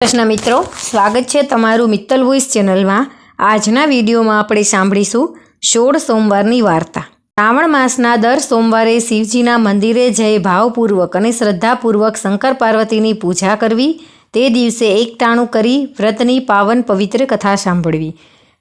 પ્રશ્ન મિત્રો, સ્વાગત છે તમારું મિત્તલ વોઇસ ચેનલમાં। આજના વિડીયોમાં આપણે સાંભળીશું 16 સોમવારની વાર્તા। શ્રાવણ માસના દર સોમવારે શિવજીના મંદિરે જઈ ભાવપૂર્વક અને શ્રદ્ધાપૂર્વક શંકર પાર્વતીની પૂજા કરવી, તે દિવસે એકટાણું કરી વ્રતની પાવન પવિત્ર કથા સાંભળવી।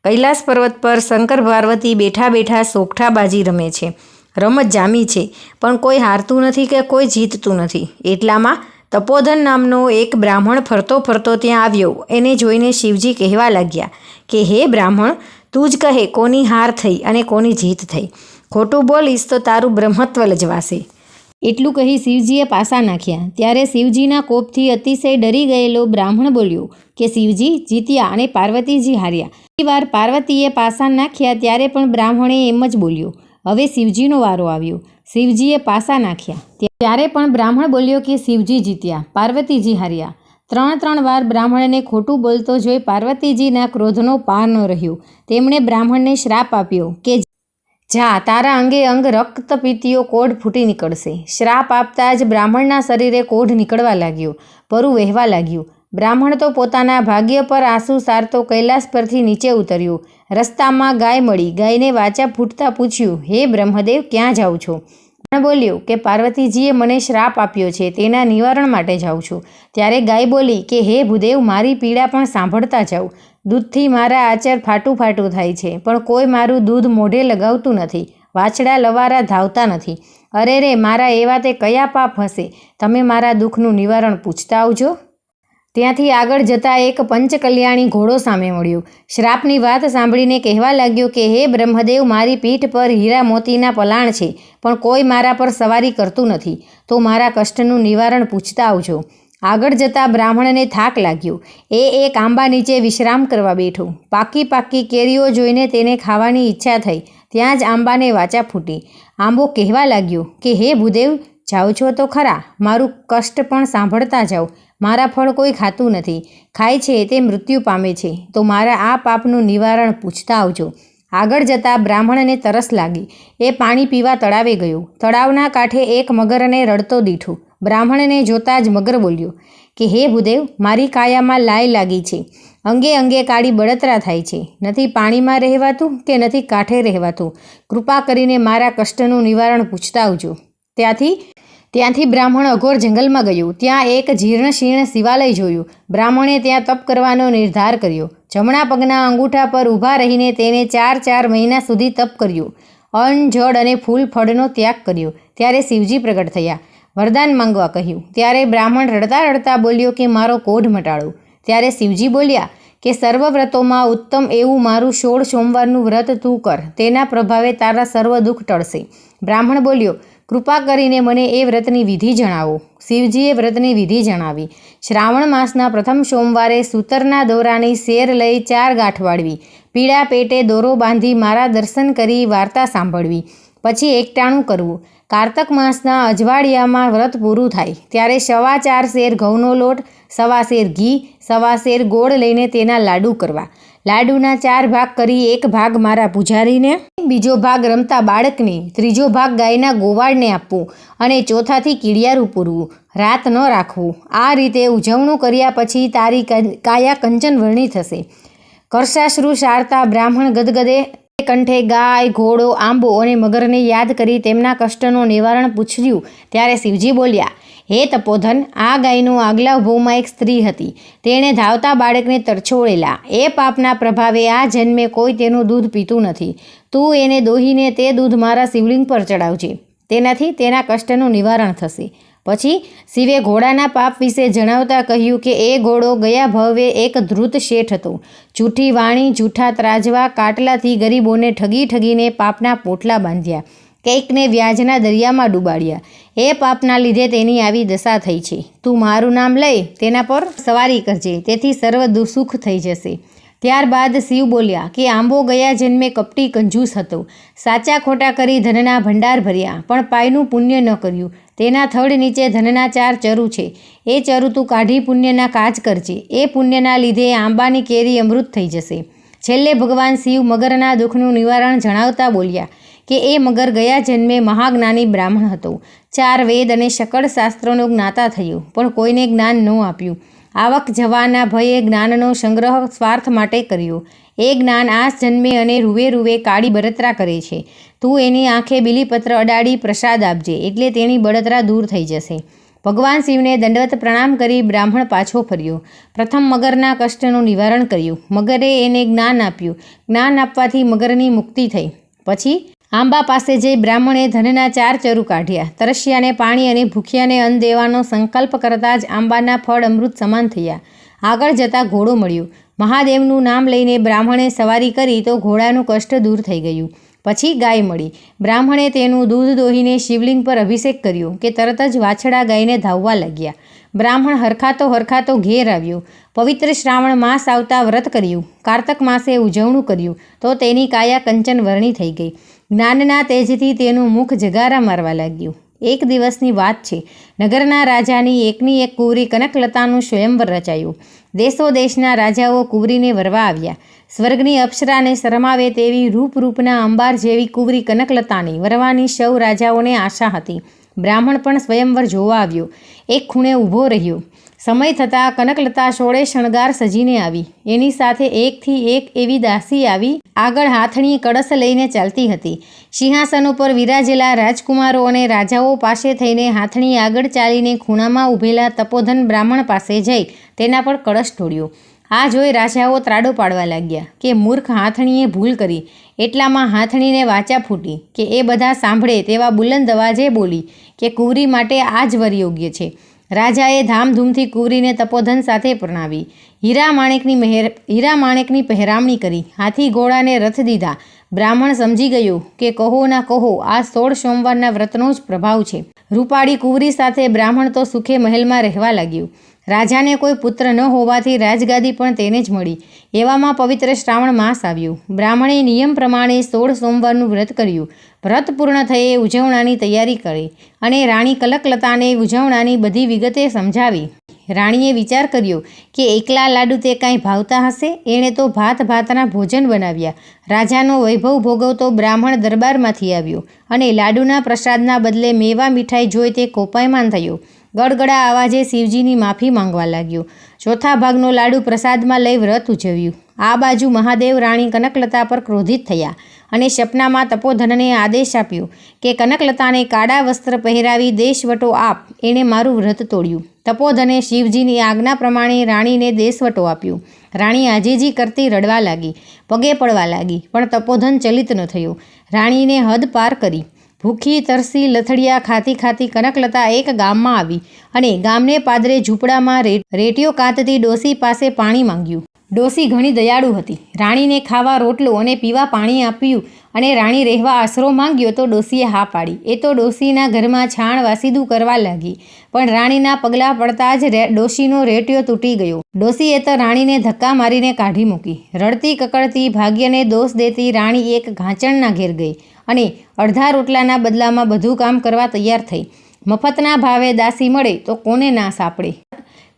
કૈલાસ પર્વત પર શંકર પાર્વતી બેઠા બેઠા સોગઠાબાજી રમે છે। રમત જામી છે, પણ કોઈ હારતું નથી કે કોઈ જીતતું નથી। એટલામાં તપોધન નામનો એક બ્રાહ્મણ ફરતો ફરતો ત્યાં આવ્યો। એને જોઈને શિવજી કહેવા લાગ્યા કે હે બ્રાહ્મણ, તું જ કહે કોની હાર થઈ અને કોની જીત થઈ। ખોટું બોલીશ તો તારું બ્રહ્મત્વ લજવાશે। એટલું કહી શિવજીએ પાસા નાખ્યા। ત્યારે શિવજીના કોપથી અતિશય ડરી ગયેલો બ્રાહ્મણ બોલ્યો કે શિવજી જીત્યા અને પાર્વતીજી હાર્યા। બીજી વાર પાર્વતીએ પાસા નાખ્યા ત્યારે પણ બ્રાહ્મણે એમ જ બોલ્યો। હવે શિવજીનો વારો આવ્યો। શિવજીએ પાસા નાખ્યા ત્યારે પણ બ્રાહ્મણ બોલ્યો કે શિવજી જીત્યા, પાર્વતીજી હાર્યા। ત્રણ વાર બ્રાહ્મણને ખોટું બોલતો જોઈ પાર્વતીજીના ક્રોધનો પાર ન રહ્યો। તેમણે બ્રાહ્મણને શ્રાપ આપ્યો કે જા, તારા અંગે અંગ રક્તપીતીઓ કોઢ ફૂટી નીકળશે। શ્રાપ આપતા જ બ્રાહ્મણના શરીરે કોઢ નીકળવા લાગ્યો, પરુ વહેવા લાગ્યું। બ્રાહ્મણ તો પોતાના ભાગ્ય પર આંસુ સારતો કૈલાસ પરથી નીચે ઉતર્યો। રસ્તામાં ગાય મળી। ગાયને વાચા ફૂટતા પૂછ્યું, હે બ્રહ્મદેવ, ક્યાં જાઉં છો? બ્રાહ્મણ બોલ્યો કે પાર્વતીજીએ મને શ્રાપ આપ્યો છે, તેના નિવારણ માટે જાઉં છું। ત્યારે ગાય બોલી કે હે ભૂદેવ, મારી પીડા પણ સાંભળતા જાઉં। દૂધથી મારા આચર ફાટું થાય છે, પણ કોઈ મારું દૂધ મોઢે લગાવતું નથી। વાછડા લવારા ધાવતા નથી। અરે રે, મારા એવા તે કયા પાપ હશે? તમે મારા દુઃખનું નિવારણ પૂછતા આવજો। ત્યાંથી આગળ જતાં એક પંચકલ્યાણી ઘોડો સામે મળ્યો। શ્રાપની વાત સાંભળીને કહેવા લાગ્યો કે હે બ્રહ્મદેવ, મારી પીઠ પર હીરા મોતીના પલાણ છે, પણ કોઈ મારા પર સવારી કરતું નથી, તો મારા કષ્ટનું નિવારણ પૂછતા આવજો। આગળ જતાં બ્રાહ્મણને થાક લાગ્યો। એ એક આંબા નીચે વિશ્રામ કરવા બેઠો। પાકી કેરીઓ જોઈને તેને ખાવાની ઈચ્છા થઈ। ત્યાં જ આંબાને વાચા ફૂટી। આંબો કહેવા લાગ્યો કે હે ભૂદેવ, જાઓ છો તો ખરા, મારું કષ્ટ પણ સાંભળતા જાઓ। મારા ફળ કોઈ ખાતું નથી, ખાય છે તે મૃત્યુ પામે છે, તો મારા આ પાપનું નિવારણ પૂછતા આવજો। આગળ જતાં બ્રાહ્મણને તરસ લાગી। એ પાણી પીવા તળાવે ગયો। તળાવના કાંઠે એક મગરને રડતો દીઠો। બ્રાહ્મણને જોતાં જ મગર બોલ્યો કે હે ભૂદેવ, મારી કાયામાં લાય લાગી છે, અંગે અંગે કાળી બળતરા થાય છે, નથી પાણીમાં રહેવાતું કે નથી કાંઠે રહેવાતું, કૃપા કરીને મારા કષ્ટનું નિવારણ પૂછતા આવજો। ત્યાંથી બ્રાહ્મણ અઘોર જંગલમાં ગયો। ત્યાં એક જીર્ણ શીર્ણ શિવાલય જોયું। બ્રાહ્મણે ત્યાં તપ કરવાનો નિર્ધાર કર્યો। જમણા પગના અંગૂઠા પર ઊભા રહીને તેને 4 મહિના સુધી તપ કર્યું। અન્ન, જળ અને ફૂલ ફળનો ત્યાગ કર્યો। ત્યારે શિવજી પ્રગટ થયા। વરદાન માંગવા કહ્યું। ત્યારે બ્રાહ્મણ રડતા રડતા બોલ્યો કે મારો કોઢ મટાડો। ત્યારે શિવજી બોલ્યા કે સર્વ વ્રતોમાં ઉત્તમ એવું મારું 16 સોમવારનું વ્રત તું કર, તેના પ્રભાવે તારા સર્વ દુઃખ ટળશે। બ્રાહ્મણ બોલ્યો, કૃપા કરીને મને એ વ્રતની વિધિ જણાવો। શિવજીએ વ્રતની વિધિ જણાવી। શ્રાવણ માસના પ્રથમ સોમવારે સૂતરના દોરાની શેર લઈ 4 ગાંઠ વાળવી। પીળા પેટે દોરો બાંધી મારા દર્શન કરી વાર્તા સાંભળવી, પછી એકટાણું કરવું। કારતક માસના અજવાળિયામાં વ્રત પૂરું થાય ત્યારે 4.25 શેર ઘઉંનો લોટ, 1.25 શેર ઘી, 1.25 શેર ગોળ લઈને તેના લાડુ કરવા। લાડુના 4 ભાગ કરી, એક ભાગ મારા પૂજારીને, બીજો ભાગ રમતા બાળકને, ત્રીજો ભાગ ગાયના ગોવાળને આપવું અને ચોથાથી કીડિયારું પૂરવું, રાત ન રાખવું। આ રીતે ઉજવણું કર્યા પછી તારી કાયા કંચન વર્ણી થશે। કર્શાશ્રુ સારતા બ્રાહ્મણ ગદગદે કંઠે ગાય, ઘોડો, આંબો અને મગરને યાદ કરી તેમના કષ્ટનું નિવારણ પૂછ્યું। ત્યારે શિવજી બોલ્યા, હે તપોધન, આ ગાયનું આગલા ભવમાં એક સ્ત્રી હતી, તેણે ધાવતા બાળકને તરછોડેલા। એ પાપના પ્રભાવે આ જન્મે કોઈ તેનું દૂધ પીતું નથી। તું એને દોહીને તે દૂધ મારા શિવલિંગ પર ચડાવજે, તેનાથી તેના કષ્ટનું નિવારણ થશે। પછી શિવે ઘોડાના પાપ વિશે જણાવતા કહ્યું કે એ ઘોડો ગયા ભવે એક ધૂર્ત શેઠ હતો। જૂઠી વાણી, જૂઠા ત્રાજવા, કાટલાથી ગરીબોને ઠગીને પાપના પોટલા બાંધ્યા, કંઈકને વ્યાજના દરિયામાં ડૂબાડ્યા। એ પાપના લીધે તેની આવી દશા થઈ છે। તું મારું નામ લઈ તેના પર સવારી કરજે, તેથી સર્વ સુખ થઈ જશે। ત્યારબાદ શિવ બોલ્યા કે આંબો ગયા જન્મે કપટી કંજૂસ હતો। સાચા ખોટા કરી ધનના ભંડાર ભર્યા, પણ પાયનું પુણ્ય ન કર્યું। તેના થડ નીચે ધનના 4 ચરુ છે। એ ચરુ તું કાઢી પુણ્યના કાજ કરજે। એ પુણ્યના લીધે આંબાની કેરી અમૃત થઈ જશે। છેલ્લે ભગવાન શિવ મગરના દુઃખનું નિવારણ જણાવતા બોલ્યા કે એ મગર ગયા જન્મે મહાજ્ઞાની બ્રાહ્મણ હતો। 4 વેદ અને સકળ શાસ્ત્રોનો જ્ઞાતા થયો, પણ કોઈને જ્ઞાન ન આપ્યું। આવક જવાના ભયે જ્ઞાનનો સંગ્રહ સ્વાર્થ માટે કર્યો. એ જ્ઞાન આસ જન્મે અને રૂવે રૂવે કાળી બળતરા કરે છે. તું એની આંખે બીલીપત્ર અડાડી પ્રસાદ આપજે, એટલે તેની બળતરા દૂર થઈ જશે. ભગવાન શિવને દંડવત પ્રણામ કરી બ્રાહ્મણ પાછો ફર્યો. પ્રથમ મગરના કષ્ટનું નિવારણ કર્યું. મગરે એને જ્ઞાન આપ્યું. જ્ઞાન આપવાથી મગરની મુક્તિ થઈ. પછી આંબા પાસે જઈ બ્રાહ્મણે ધનના 4 ચરુ કાઢ્યા. તરસ્યાને પાણી અને ભૂખ્યાને અન્ન દેવાનો સંકલ્પ કરતાં જ આંબાના ફળ અમૃત સમાન થયા. આગળ જતાં ઘોડો મળ્યો. મહાદેવનું નામ લઈને બ્રાહ્મણે સવારી કરી તો ઘોડાનું કષ્ટ દૂર થઈ ગયું. પછી ગાય મળી. બ્રાહ્મણે તેનું દૂધ દોહીને શિવલિંગ પર અભિષેક કર્યો કે તરત જ વાછડા ગાયને ધાવવા લાગ્યા. બ્રાહ્મણ હરખાતો ઘેર આવ્યો. પવિત્ર શ્રાવણ માસ આવતા વ્રત કર્યું. કારતક માસે ઉજવણું કર્યું તો તેની કાયા કંચન વર્ણી થઈ ગઈ. જ્ઞાનના તેજથી તેનું મુખ જગારા મારવા લાગ્યું. એક દિવસની વાત છે. નગરના રાજાની એકની એક કુંવરી કનકલતાનું સ્વયંવર રચાયું. દેશો દેશના રાજાઓ કુંવરીને વરવા આવ્યા. સ્વર્ગની અપ્સરાને શરમાવે તેવી રૂપના અંબાર જેવી કુંવરી કનકલતાની વરવાની સૌ રાજાઓને આશા હતી. બ્રાહ્મણ પણ સ્વયંવર જોવા આવ્યો. એક ખૂણે ઊભો રહ્યો. સમય થતાં કનકલતા સોળે શણગાર સજીને આવી. એની સાથે એકથી એક એવી દાસી આવી આગળ હાથણી કળશ લઈને ચાલતી હતી. સિંહાસન ઉપર વિરાજેલા રાજકુમારો અને રાજાઓ પાસે થઈને હાથણી આગળ ચાલીને ખૂણામાં ઊભેલા તપોધન બ્રાહ્મણ પાસે જઈ તેના પર કળશ ઢોળ્યો. આ જોઈ રાજાઓ ત્રાડો પાડવા લાગ્યા કે મૂર્ખ હાથણીએ ભૂલ કરી. એટલામાં હાથણીને વાચા ફૂટી કે એ બધા સાંભળે તેવા બુલંદ અવાજે બોલી કે કુંવરી માટે આ જ વર યોગ્ય છે. રાજાએ ધામધૂમથી કુંવરીને તપોધન સાથે પરણાવી. હીરા માણેકની પહેરામણી કરી. હાથી ઘોડાને રથ દીધા. બ્રાહ્મણ સમજી ગયો કે કહો ના કહો આ 16 સોમવારના વ્રતનો જ પ્રભાવ છે. રૂપાળી કુંવરી સાથે બ્રાહ્મણ તો સુખે મહેલમાં રહેવા લાગ્યું. રાજાને કોઈ પુત્ર ન હોવાથી રાજગાદી પણ તેને જ મળી. એવામાં પવિત્ર શ્રાવણ માસ આવ્યો. બ્રાહ્મણે નિયમ પ્રમાણે 16 સોમવારનું વ્રત કર્યું. વ્રત પૂર્ણ થયે ઉજવણાની તૈયારી કરી અને રાણી કનકલતાને ઉજવણાની બધી વિગતે સમજાવી. રાણીએ વિચાર કર્યો કે એકલા લાડુ તે કાંઈ ભાવતા હશે. એણે તો ભાતના ભોજન બનાવ્યા. રાજાનો વૈભવ ભોગવતો બ્રાહ્મણ દરબારમાંથી આવ્યો અને લાડુના પ્રસાદના બદલે મેવા મીઠાઈ જોઈ તે કોપાયમાન થયો. ગડગડા આવાજે શિવજીની માફી માંગવા લાગ્યો. ચોથા ભાગનો લાડુ પ્રસાદમાં લઈ વ્રત ઉજવ્યું. આ બાજુ મહાદેવ રાણી કનકલતા પર ક્રોધિત થયા અને સપનામાં તપોધનને આદેશ આપ્યો કે કનકલતાને કાળા વસ્ત્ર પહેરાવી દેશવટો આપ. એણે મારું વ્રત તોડ્યું. તપોધને શિવજીની આજ્ઞા પ્રમાણે રાણીને દેશવટો આપ્યો. રાણી આજીજી કરતી રડવા લાગી, પગે પડવા લાગી, પણ તપોધન ચલિત ન થયો. રાણીને હદ પાર કરી. ભૂખી તરસી લથડિયા ખાતી કનકલતા એક ગામમાં આવી અને ગામને પાદરે ઝૂંપડામાં રેટીઓ કાતતી ડોસી પાસે પાણી માંગ્યું. ડોસી ઘણી દયાળુ હતી. રાણીને ખાવા રોટલો અને પીવા પાણી આપ્યું અને રાણી રહેવા આશરો માંગ્યો તો ડોસીએ હા પાડી. એ તો ડોસીના ઘરમાં છાણ વાસીદું કરવા લાગી, પણ રાણીના પગલાં પડતા જ ડોસીનો રેટીઓ તૂટી ગયો. ડોસીએ તો રાણીને ધક્કા મારીને કાઢી મૂકી. રડતી કકડતી ભાગ્યને દોષ દેતી રાણી એક ઘાંચણના ઘેર ગઈ અને અડધા રોટલાના બદલામાં બધું કામ કરવા તૈયાર થઈ. મફતના ભાવે દાસી મળે તો કોને ના સાંપડે.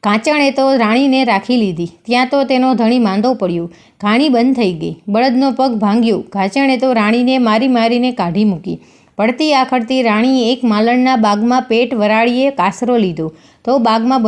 કાંચણે તો રાણીને રાખી લીધી. ત્યાં તો તેનો ધણી માંદો પડ્યો. ઘાણી બંધ થઈ ગઈ. બળદનો પગ ભાંગ્યો. ઘાંચણે તો રાણીને મારીને કાઢી મૂકી. પડતી આખડતી રાણીએ એક માલણના બાગમાં પેટ વરાળીએ કાસરો લીધો તો બાગમાં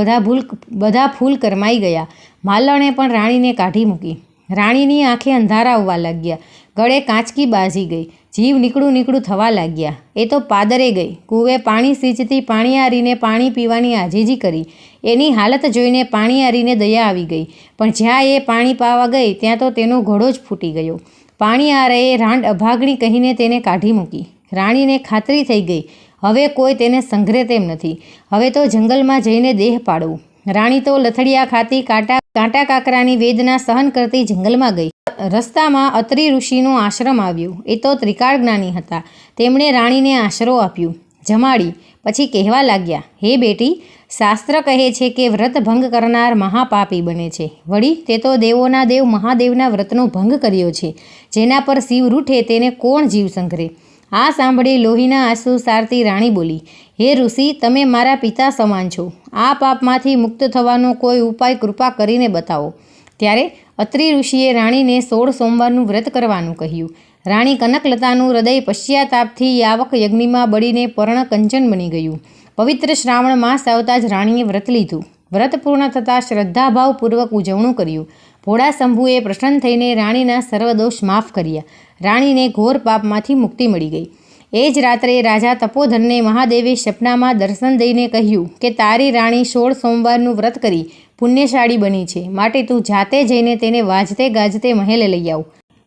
બધા ફૂલ કરમાઈ ગયા. માલણે પણ રાણીને કાઢી મૂકી. રાણીની આંખે અંધારા આવવા લાગ્યા. ગળે કાંચકી બાજી ગઈ. જીવ નીકળું થવા લાગ્યા. એ તો પાદરે ગઈ. કૂવે પાણી સિંચતી પાણીયારીને પાણી પીવાની આજીજી કરી. એની હાલત જોઈને પાણીયારીને દયા આવી ગઈ. પણ જ્યાં એ પાણી પાવા ગઈ ત્યાં તો તેનો ઘોડો જ ફૂટી ગયો. પાણીયારેએ રાંડ અભાગણી કહીને તેને કાઢી મૂકી. રાણીને ખાતરી થઈ ગઈ હવે કોઈ તેને સંઘરે તેમ નથી. હવે તો જંગલમાં જઈને દેહ પાડવું. રાણી તો લથડિયા ખાતી કાંટા કાકરાની વેદના સહન કરતી જંગલમાં ગઈ. રસ્તામાં અત્રિ ઋષિનો આશ્રમ આવ્યો. એ તો ત્રિકાળ જ્ઞાની હતા. તેમણે રાણીને આશરો આપ્યો, જમાડી. પછી કહેવા લાગ્યા, હે બેટી, શાસ્ત્ર કહે છે કે વ્રત ભંગ કરનાર મહાપાપી બને છે. વળી તે તો દેવોના દેવ મહાદેવના વ્રતનો ભંગ કર્યો છે. જેના પર શિવ રૂઠે તેને કોણ જીવ સંઘરે. આ સાંભળી લોહીના આંસુ સારતી રાણી બોલી, હે ઋષિ, તમે મારા પિતા સમાન છો. આ પાપમાંથી મુક્ત થવાનો કોઈ ઉપાય કૃપા કરીને બતાવો. ત્યારે અત્રિ ઋષિએ રાણીને 16 સોમવારનું વ્રત કરવાનું કહ્યું. રાણી કનકલતાનું હૃદય પશ્ચાતાપથી યાવક યજ્ઞમાં બળીને પર્ણ કંચન બની ગયું. પવિત્ર શ્રાવણ માસ આવતા જ રાણીએ વ્રત લીધું. વ્રત પૂર્ણ થતાં શ્રદ્ધાભાવપૂર્વક ઉજવણું કર્યું. ભોળા શંભુએ પ્રસન્ન થઈને રાણીના સર્વદોષ માફ કર્યા. રાણીને ઘોર પાપમાંથી મુક્તિ મળી ગઈ. એ જ રાત્રે રાજા તપોધનને મહાદેવે સપનામાં દર્શન દઈને કહ્યું કે તારી રાણી 16 સોમવારનું વ્રત કરી પુણ્યશાળી બની છે, માટે તું જાતે જઈને તેને વાજતે ગાજતે મહેલે લઈ આવ.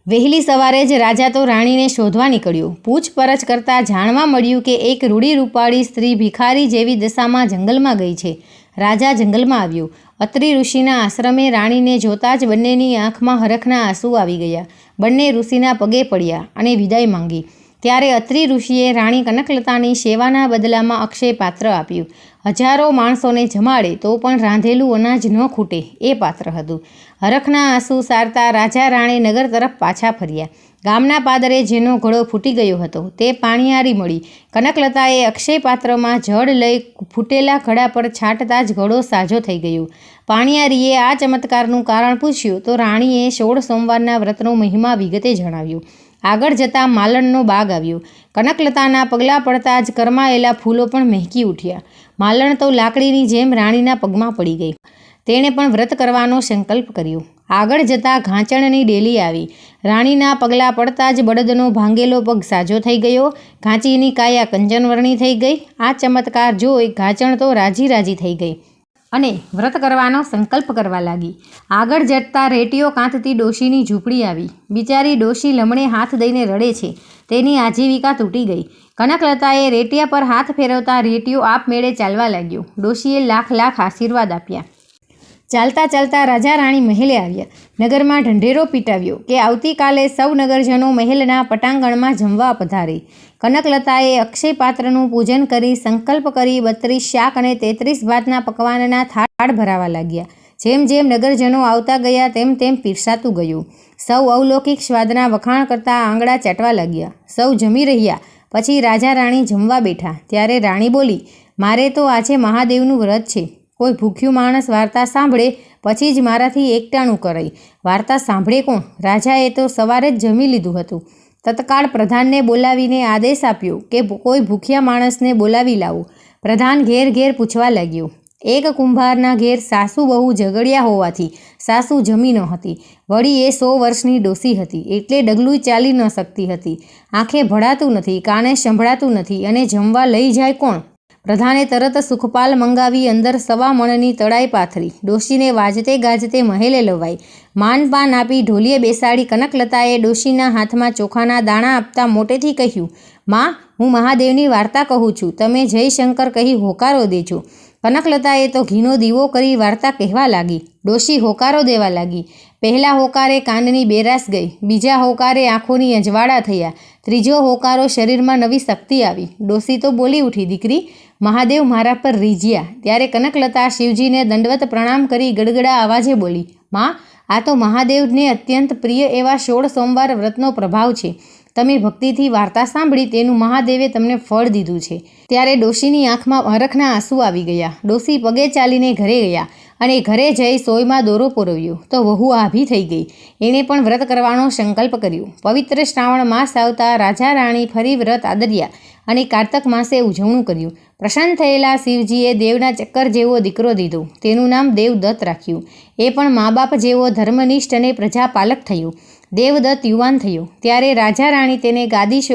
વહેલી સવારે જ રાજા તો રાણીને શોધવા નીકળ્યો. પૂછપરછ કરતાં જાણવા મળ્યું કે એક રૂડી-રૂપાળી સ્ત્રી ભિખારી જેવી દશામાં જંગલમાં ગઈ છે. રાજા જંગલમાં આવ્યો. અત્રિ ઋષિના આશ્રમે રાણીને જોતાં જ બંનેની આંખમાં હરખના આંસુ આવી ગયા. બંને ઋષિના પગે પડ્યા અને વિદાય માંગી. ત્યારે અત્રિ ઋષિએ રાણી કનકલતાની સેવાના બદલામાં અક્ષય પાત્ર આપ્યું. હજારો માણસોને જમાડે તો પણ રાંધેલું અનાજ ન ખૂટે એ પાત્ર હતું. હરખના આંસુ સારતા રાજા રાણી નગર તરફ પાછા ફર્યા. ગામના પાદરે જેનો ઘડો ફૂટી ગયો હતો તે પાણીયારી મળી. કનકલતાએ અક્ષય પાત્રમાં જળ લઈ ફૂટેલા ઘડા પર છાંટતા જ ઘડો સાજો થઈ ગયો. પાણીયારીએ આ ચમત્કારનું કારણ પૂછ્યું તો રાણીએ 16 સોમવારના વ્રતનો મહિમા વિગતે જણાવ્યો. આગળ જતાં માલણનો બાગ આવ્યો. કનકલતાના પગલાં પડતા જ કરમાયેલા ફૂલો પણ મહેકી ઉઠ્યા. માલણ તો લાકડીની જેમ રાણીના પગમાં પડી ગઈ. તેણે પણ વ્રત કરવાનો સંકલ્પ કર્યો. આગળ જતાં ઘાંચણની ડેલી આવી. રાણીના પગલાં પડતા જ બળદનો ભાંગેલો પગ સાજો થઈ ગયો. ઘાંચીની કાયા કંચનવર્ણી થઈ ગઈ. આ ચમત્કાર જોઈ ઘાંચણ તો રાજી રાજી થઈ ગઈ અને વ્રત કરવાનો સંકલ્પ કરવા લાગી. આગળ જતાં રેટીઓ કાંતતી ડોશીની ઝૂંપડી આવી. બિચારી ડોશી લમણે હાથ દઈને રડે છે. તેની આજીવિકા તૂટી ગઈ. કનકલતાએ રેટિયા પર હાથ ફેરવતા રેટીઓ આપમેળે ચાલવા લાગ્યો. ડોશીએ લાખ લાખ આશીર્વાદ આપ્યા. ચાલતા ચાલતા રાજા રાણી મહેલે આવ્યા. નગરમાં ઢંઢેરો પીટાવ્યો કે આવતીકાલે સૌ નગરજનો મહેલના પટાંગણમાં જમવા પધારે. કનકલતાએ અક્ષય પાત્રનું પૂજન કરી સંકલ્પ કરી 32 શાક અને 33 ભાતના પકવાનના થાળ ભરાવા લાગ્યા. જેમ જેમ નગરજનો આવતા ગયા તેમ તેમ પીરસાતું ગયું. સૌ અવલૌકિક સ્વાદના વખાણ કરતા આંગળા ચાટવા લાગ્યા. સૌ જમી રહ્યા પછી રાજા રાણી જમવા બેઠા. ત્યારે રાણી બોલી, મારે તો આજે મહાદેવનું વ્રત છે. કોઈ ભૂખ્યું માણસ વાર્તા સાંભળે પછી જ મારાથી એકટાણું કરાય. વાર્તા સાંભળે કોણ? રાજાએ તો સવારે જ જમી લીધું હતું. તત્કાળ પ્રધાનને બોલાવીને આદેશ આપ્યો કે કોઈ ભૂખ્યા માણસને બોલાવી લાવો. પ્રધાન ઘેર ઘેર પૂછવા લાગ્યો. એક કુંભારના ઘેર સાસુ બહુ ઝઘડ્યા હોવાથી સાસુ જમી ન હતી. વળી એ 100 વર્ષની ડોસી હતી એટલે ડગલું ચાલી ન શકતી હતી. આંખે ભળાતું નથી, કાને સંભળાતું નથી અને જમવા લઈ જાય કોણ? પ્રધાને તરત સુખપાલ મંગાવી અંદર 1.25 મણની તળાઈ પાથરી. ડોશીને વાજતે ગાજતે મહેલે લવાઈ. માનપાન આપી ઢોલીએ બેસાડી કનકલતાએ ડોશીના હાથમાં ચોખાના દાણા આપતા મોટેથી કહ્યું, માં, હું મહાદેવની વાર્તા કહું છું. તમે જય શંકર કહી હોકારો દેજો. કનકલતાએ તો ઘીનો દીવો કરી વાર્તા કહેવા લાગી. ડોશી હોકારો દેવા લાગી. પહેલા હોકારે કાનની બેરાશ ગઈ. બીજા હોકારે આંખોની અજવાળા થયા. ત્રીજો હોકારો શરીરમાં નવી શક્તિ આવી. ડોશી તો બોલી ઉઠી, દીકરી, મહાદેવ મારા પર રીઝ્યા. ત્યારે કનકલતા શિવજીને દંડવત પ્રણામ કરી ગડગડા અવાજે બોલી, માં, આ તો મહાદેવને અત્યંત પ્રિય એવા 16 સોમવાર વ્રતનો પ્રભાવ છે. તમે ભક્તિથી વાર્તા સાંભળી તેનું મહાદેવે તમને ફળ દીધું છે. ત્યારે ડોશીની આંખમાં હરખના આંસુ આવી ગયા. ડોશી પગે ચાલીને ઘરે ગયા અને ઘરે જઈ સોયમાં દોરો પુરવ્યો તો વહુ આભી થઈ ગઈ. એણે પણ વ્રત કરવાનો સંકલ્પ કર્યો. પવિત્ર શ્રાવણ માસ આવતા રાજા રાણી ફરી વ્રત આદર્યા અને કારતક માસે ઉજવણું કર્યું. પ્રસન્ન થયેલા શિવજીએ દેવના ચક્કર જેવો દીકરો દીધો. તેનું નામ દેવદત્ત રાખ્યું. એ પણ મા બાપ જેવો ધર્મનિષ્ઠ અને પ્રજાપાલક થયો. દેવદત્ત યુવાન થયો ત્યારે રાજા રાણી તેને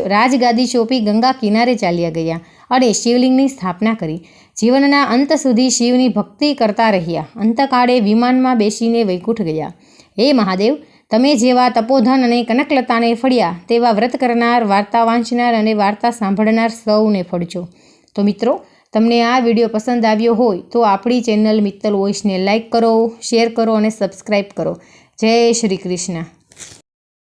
રાજગાદી સોંપી ગંગા કિનારે ચાલ્યા ગયા અને શિવલિંગની સ્થાપના કરી. જીવનના અંત સુધી શિવની ભક્તિ કરતા રહ્યા. અંતકાળે વિમાનમાં બેસીને વૈકુંઠ ગયા. હે મહાદેવ, તમે જેવા તપોધન અને કનકલતાને ફળ્યા તેવા વ્રત કરનાર, વાર્તા વાંચનાર અને વાર્તા સાંભળનાર સૌને ફળજો. તો મિત્રો, તમને આ વિડીયો પસંદ આવ્યો હોય તો આપણી ચેનલ મિત્તલ વોઇસને લાઇક કરો, શેર કરો અને સબસ્ક્રાઈબ કરો. જય શ્રી કૃષ્ણ.